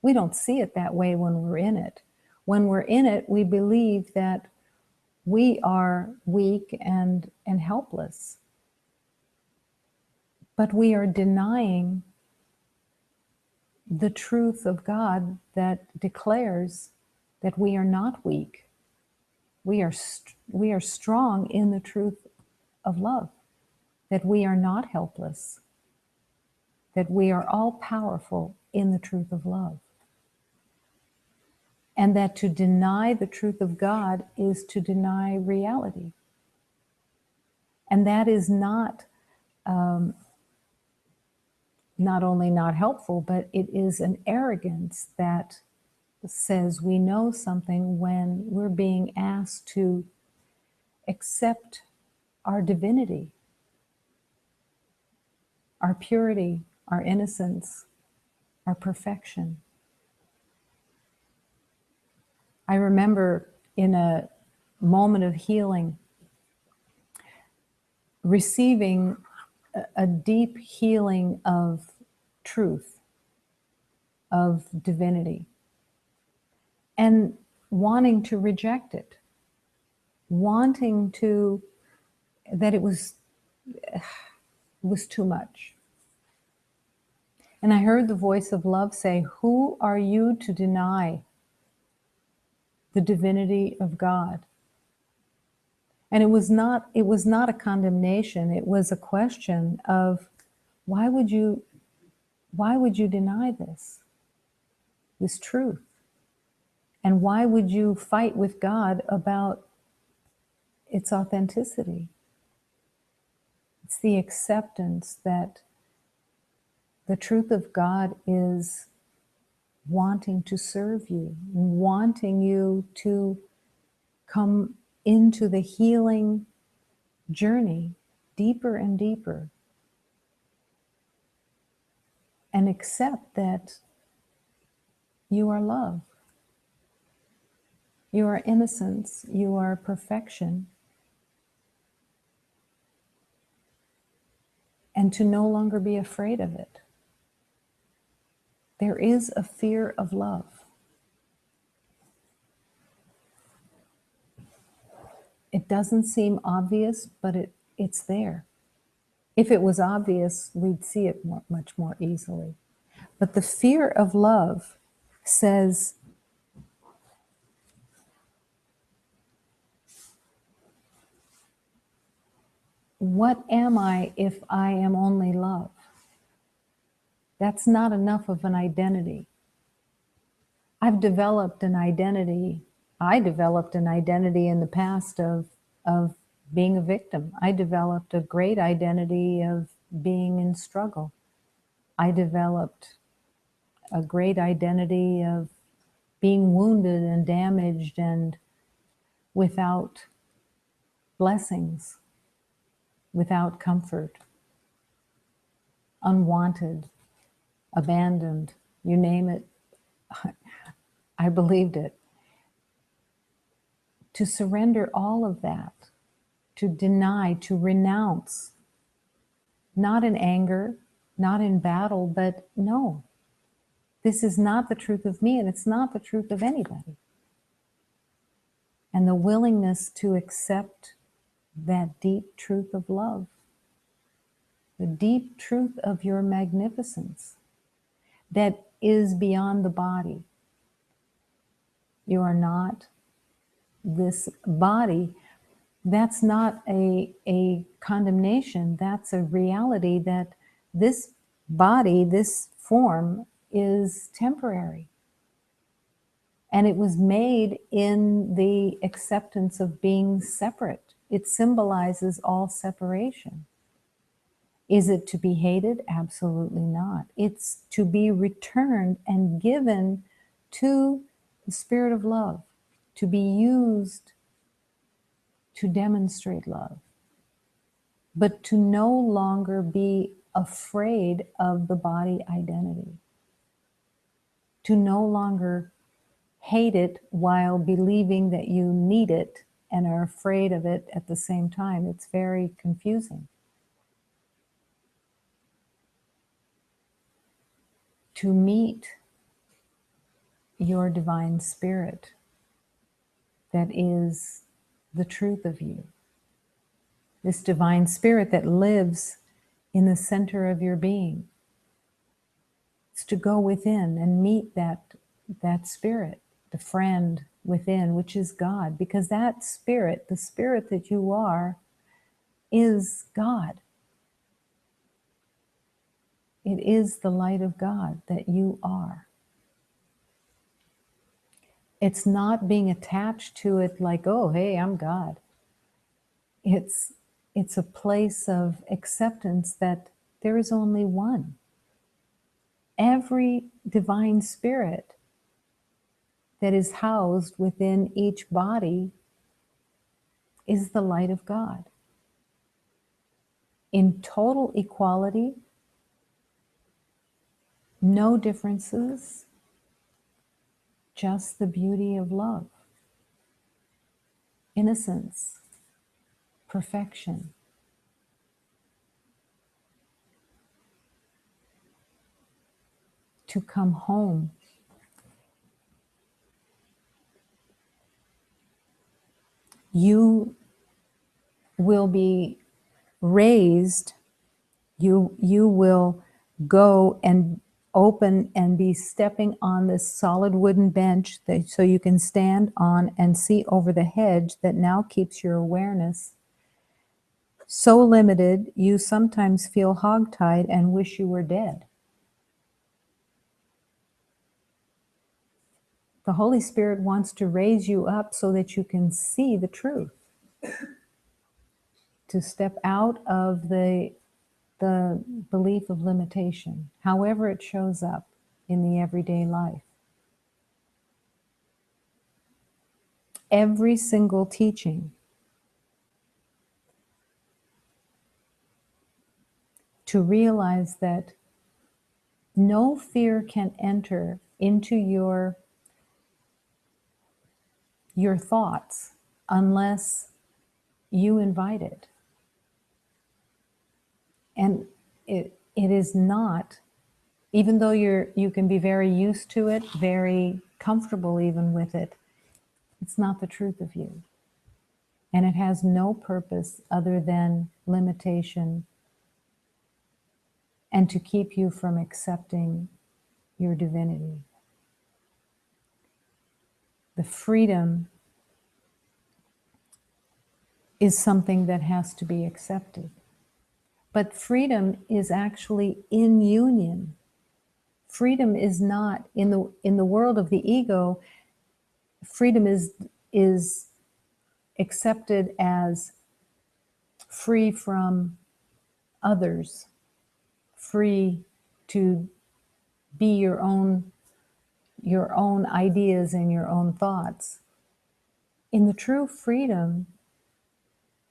We don't see it that way when we're in it. When we're in it, we believe that we are weak and helpless. But we are denying the truth of God that declares that we are not weak. We are strong in the truth of love, that we are not helpless, that we are all powerful in the truth of love. And that to deny the truth of God is to deny reality. And that is not only not helpful, but it is an arrogance that says we know something when we're being asked to accept our divinity, our purity, our innocence, our perfection. I remember in a moment of healing, receiving a deep healing of truth, of divinity, and wanting to reject it, wanting to, that it was too much. And I heard the voice of love say, "Who are you to deny the divinity of God?" And it was not a condemnation. It was a question of, why would you deny this truth? And why would you fight with God about its authenticity? It's the acceptance that the truth of God is wanting to serve you, wanting you to come into the healing journey deeper and deeper, and accept that you are love, you are innocence, you are perfection, and to no longer be afraid of it. There is a fear of love. It doesn't seem obvious, but it's there. If it was obvious, we'd see it much more easily. But the fear of love says, what am I if I am only love? That's not enough of an identity. I've developed an identity. I developed an identity in the past of being a victim. I developed a great identity of being in struggle. I developed a great identity of being wounded and damaged and without blessings, without comfort, unwanted, abandoned, you name it. I believed it. To surrender all of that, to deny, to renounce, not in anger, not in battle, but no, this is not the truth of me, and it's not the truth of anybody. And the willingness to accept that deep truth of love, the deep truth of your magnificence that is beyond the body. You are not this body. That's not a condemnation. That's a reality that this body, this form, is temporary. And it was made in the acceptance of being separate. It symbolizes all separation. Is it to be hated? Absolutely not. It's to be returned and given to the spirit of love, to be used to demonstrate love, but to no longer be afraid of the body identity, to no longer hate it while believing that you need it and are afraid of it at the same time. It's very confusing. To meet your divine spirit that is the truth of you, this divine spirit that lives in the center of your being. It's to go within and meet that spirit, the friend within, which is God, because that spirit, the spirit that you are, is God. It is the light of God that you are. It's not being attached to it like, oh, hey, I'm God. It's a place of acceptance that there is only one. Every divine spirit that is housed within each body is the light of God. In total equality, no differences, just the beauty of love, innocence, perfection. To come home. You will be raised, you will go and open and be stepping on this solid wooden bench so you can stand on and see over the hedge that now keeps your awareness so limited you sometimes feel hog-tied and wish you were dead. The Holy Spirit wants to raise you up so that you can see the truth, to step out of the belief of limitation, however it shows up in the everyday life. Every single teaching to realize that no fear can enter into your thoughts unless you invite it. And it is not, even though you can be very used to it, very comfortable even with it, it's not the truth of you. And it has no purpose other than limitation and to keep you from accepting your divinity. The freedom is something that has to be accepted. But freedom is actually in union. Freedom is not, in the world of the ego, freedom is accepted as free from others, free to be your own ideas and your own thoughts. In the true freedom,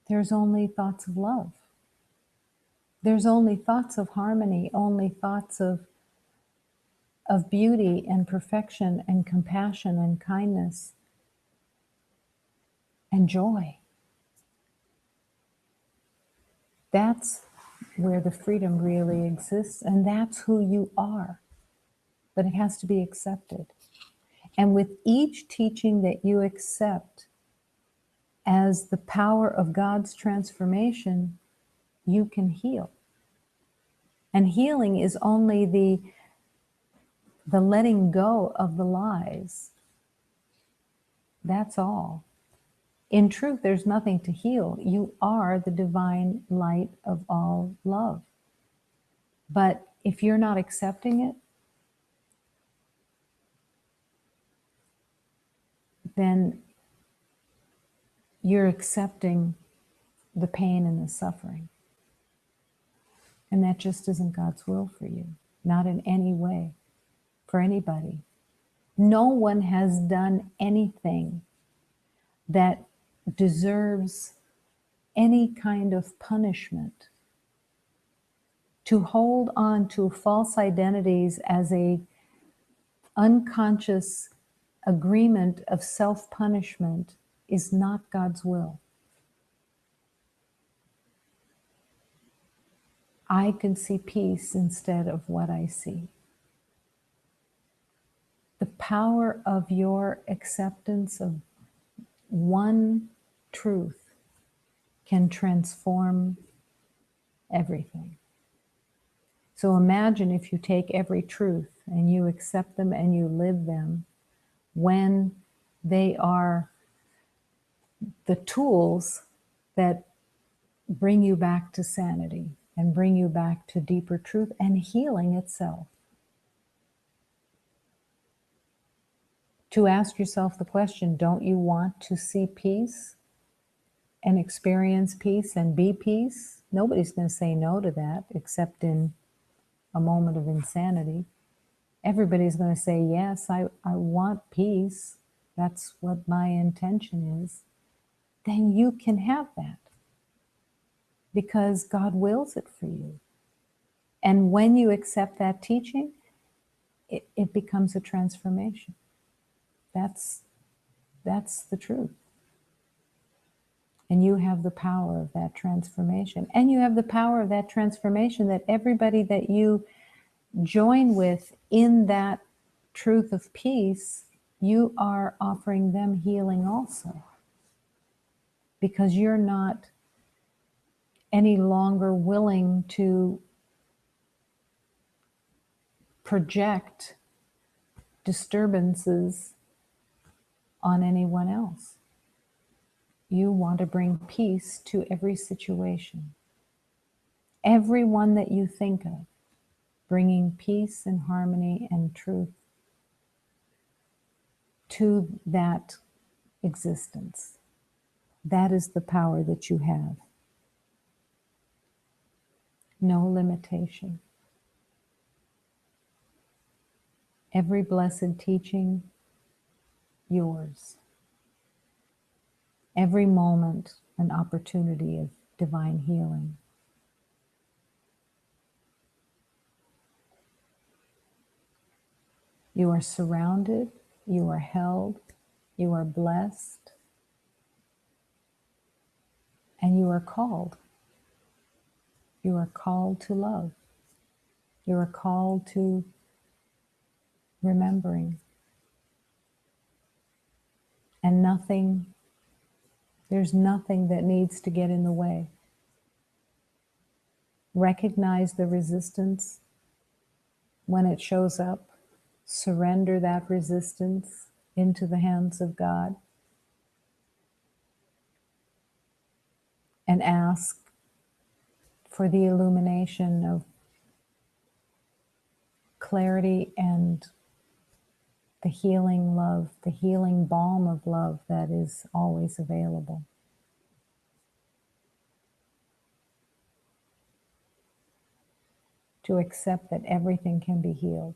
there's only thoughts of love. There's only thoughts of harmony, only thoughts of beauty and perfection and compassion and kindness and joy. That's where the freedom really exists, and that's who you are. But it has to be accepted. And with each teaching that you accept as the power of God's transformation, you can heal. And healing is only the letting go of the lies. That's all. In truth, there's nothing to heal. You are the divine light of all love. But if you're not accepting it, then you're accepting the pain and the suffering. And that just isn't God's will for you, not in any way, for anybody. No one has done anything that deserves any kind of punishment. To hold on to false identities as a unconscious agreement of self-punishment is not God's will. I can see peace instead of what I see. The power of your acceptance of one truth can transform everything. So imagine if you take every truth and you accept them and you live them, when they are the tools that bring you back to sanity and bring you back to deeper truth and healing itself. To ask yourself the question, don't you want to see peace and experience peace and be peace? Nobody's going to say no to that except in a moment of insanity. Everybody's going to say, yes, I want peace. that's what my intention is, then you can have that because God wills it for you. And when you accept that teaching, it becomes a transformation. That's the truth. And you have the power of that transformation. And you have the power of that transformation that everybody that you join with in that truth of peace, you are offering them healing also. Because you're not any longer willing to project disturbances on anyone else. You want to bring peace to every situation. Everyone that you think of, bringing peace and harmony and truth to that existence. That is the power that you have. No limitation. Every blessed teaching, yours. Every moment, an opportunity of divine healing. You are surrounded, you are held, you are blessed, and you are called. You are called to love. You are called to remembering. And there's nothing that needs to get in the way. Recognize the resistance when it shows up. Surrender that resistance into the hands of God. And ask for the illumination of clarity and the healing love, the healing balm of love that is always available. To accept that everything can be healed.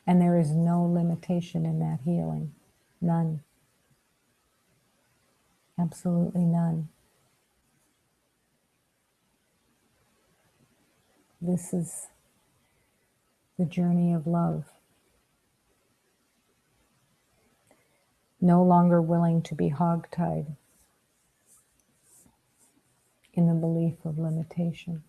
And there is no limitation in that healing. None. Absolutely none. This is the journey of love. No longer willing to be hog-tied in the belief of limitation.